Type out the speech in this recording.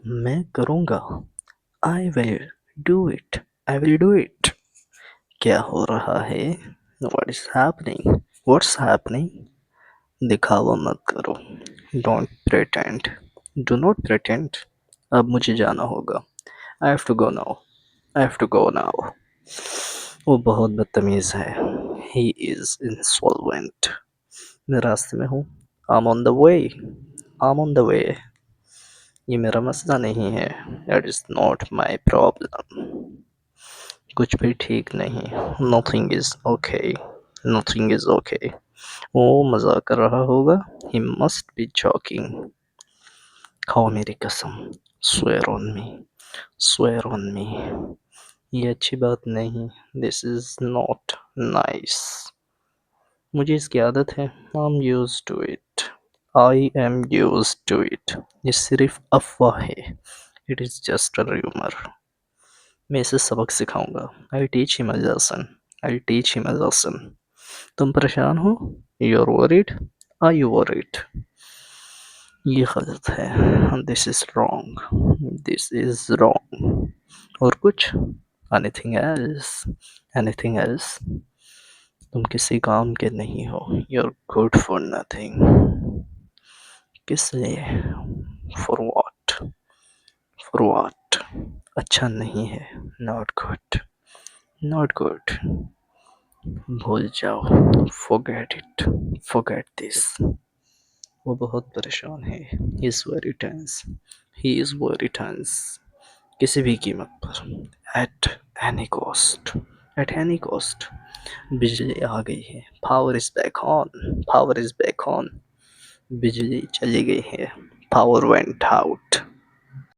मैं करूँगा। I will do it. I will do it. क्या हो रहा है? What is happening? What's happening? दिखावा मत करो। Don't pretend. Do not pretend. अब मुझे जाना होगा। I have to go now. I have to go now. वो बहुत बदतमीज है। He is insolvent. मैं रास्ते में हूँ। I am on the way. I am on the way. ये मेरा मसला नहीं है। That is not my problem. कुछ भी ठीक नहीं। Nothing is okay. Nothing is okay. वो मजाक कर रहा होगा। He must be joking. खाओ मेरी कसम। Swear on me. Swear on me. ये अच्छी बात नहीं। This is not nice. मुझे इसकी आदत है। I am use to it. I am use to it. ये सिर्फ अफवाह है। It is just a rumour. मैं इसे सबक सिखाऊंगा। I teach him a lesson. I teach him a lesson. तुम परेशान हो? You are worried? Are you worried? ये गलत है। This is wrong. This is wrong. और कुछ? Anything else? Anything else? तुम किसी काम के नहीं हो। You are good for nothing. किस लिए? For what? For what? अच्छा नहीं है। Not good. Not good. भूल जाओ। forget it. forget this. वो बहुत परेशान है। he is very tense. he is very tense. किसी भी कीमत पर। at any cost. at any cost. बिजली आ गई है। power is back on. power is back on. बिजली चली गई है। power went out.